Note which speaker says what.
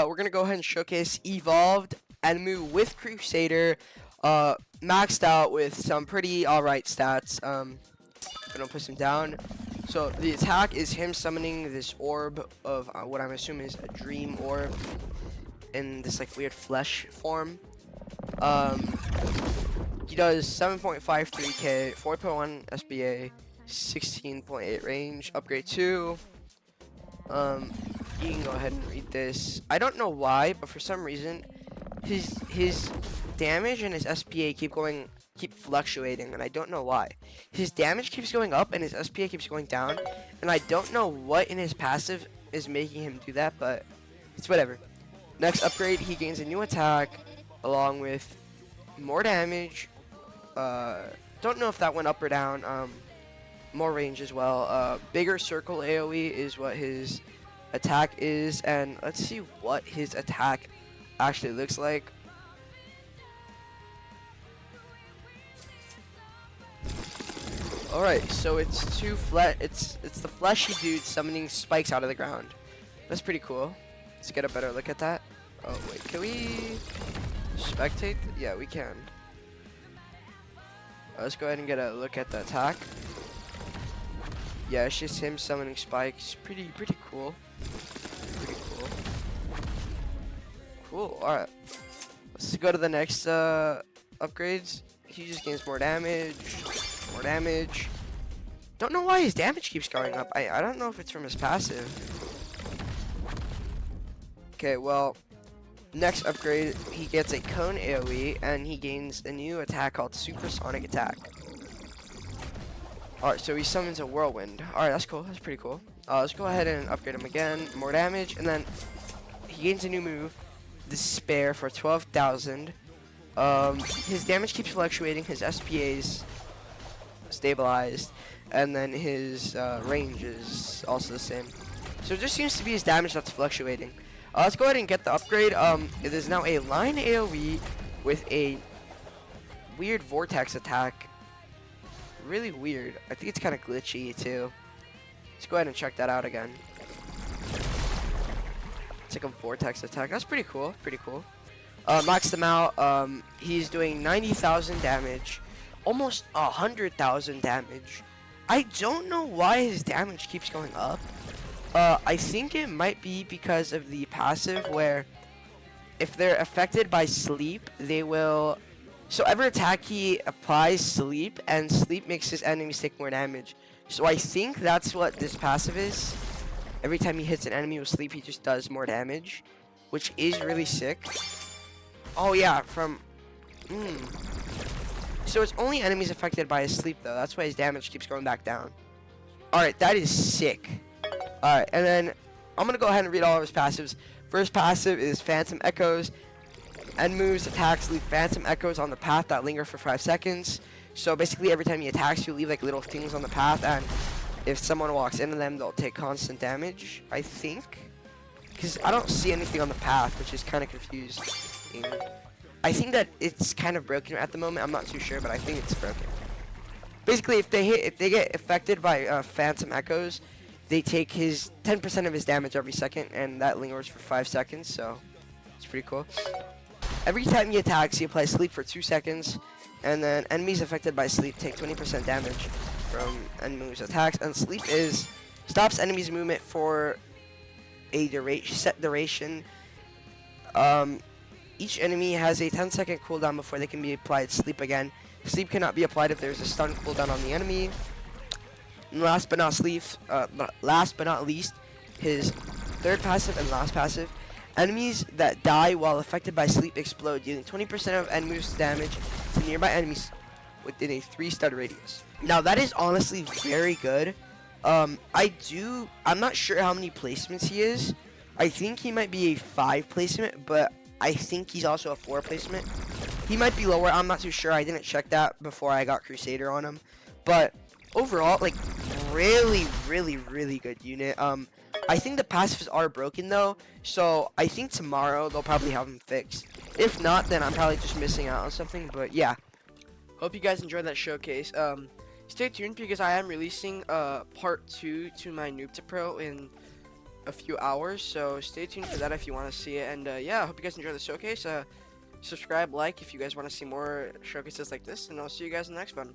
Speaker 1: We're gonna go ahead and showcase evolved Enmu with Crusader, maxed out with some pretty alright stats. Gonna push him down. So the attack is him summoning this orb of what I'm assuming is a dream orb in this like weird flesh form. He does 7.53k, 4.1 SBA, 16.8 range, upgrade 2. You can go ahead and read this. I don't know why, but for some reason, his damage and his SPA keep fluctuating, and I don't know why. His damage keeps going up, and his SPA keeps going down, and I don't know what in his passive is making him do that, but it's whatever. Next upgrade, he gains a new attack, along with more damage. Don't know if that went up or down. More range as well. Bigger circle AoE is what his attack is, and let's see what his attack actually looks like. Alright, so it's the fleshy dude summoning spikes out of the ground. That's pretty cool. Let's get a better look at that. Oh wait, can we spectate? Yeah, we can. Let's go ahead and get a look at the attack. Yeah, it's just him summoning spikes. Pretty cool. Pretty cool. Cool. Alright. Let's go to the next upgrades. He just gains more damage. More damage. Don't know why his damage keeps going up. I don't know if it's from his passive. Okay, well, next upgrade, he gets a cone AoE, and he gains a new attack called Supersonic Attack. Alright, so he summons a whirlwind. Alright, that's cool. That's pretty cool. Let's go ahead and upgrade him again. More damage, and then he gains a new move, Despair, for 12,000. His damage keeps fluctuating. His SPA's stabilized, and then his range is also the same. So it just seems to be his damage that's fluctuating. Let's go ahead and get the upgrade. It is now a line AoE with a weird vortex attack. Really weird. I think it's kind of glitchy too. Let's go ahead and check that out again. It's like a vortex attack. That's pretty cool. Pretty cool. Maxed him out. He's doing 90,000 damage, almost 100,000 damage. I don't know why his damage keeps going up. I think it might be because of the passive, where if they're affected by sleep, they will. So every attack he applies sleep, and sleep makes his enemies take more damage. So I think that's what this passive is. Every time he hits an enemy with sleep, he just does more damage, which is really sick. Oh yeah, from. So it's only enemies affected by his sleep though. That's why his damage keeps going back down. Alright, that is sick. Alright, and then I'm gonna go ahead and read all of his passives. First passive is Phantom Echoes. Enmu's attacks leave phantom echoes on the path that linger for 5 seconds. So basically every time he attacks, you leave like little things on the path, and if someone walks into them, they'll take constant damage, I think. Because I don't see anything on the path, which is kind of confusing. I think that it's kind of broken at the moment. I'm not too sure, but I think it's broken. Basically, if they get affected by phantom echoes, they take his 10% of his damage every second, and that lingers for 5 seconds. So it's pretty cool. Every time he attacks, he applies sleep for 2 seconds, and then enemies affected by sleep take 20% damage from Enmu's attacks. And sleep stops enemies' movement for a set duration. Each enemy has a 10-second cooldown before they can be applied sleep again. Sleep cannot be applied if there's a stun cooldown on the enemy. And last but not least, his third passive and last passive. Enemies that die while affected by sleep explode, dealing 20% of Enmu's damage to nearby enemies within a 3-stud radius. Now that is honestly very good. I'm not sure how many placements he is. I think he might be a 5 placement, but I think he's also a 4 placement. He might be lower, I'm not too sure. I didn't check that before I got Crusader on him. But overall, like, really good unit. I think the passives are broken though, so I think tomorrow they'll probably have them fixed. If not, then I'm probably just missing out on something, but yeah. Hope you guys enjoyed that showcase. Stay tuned because I am releasing part 2 to my Noob to Pro in a few hours, so stay tuned for that if you want to see it. And yeah, I hope you guys enjoy the showcase. Subscribe, like if you guys want to see more showcases like this, and I'll see you guys in the next one.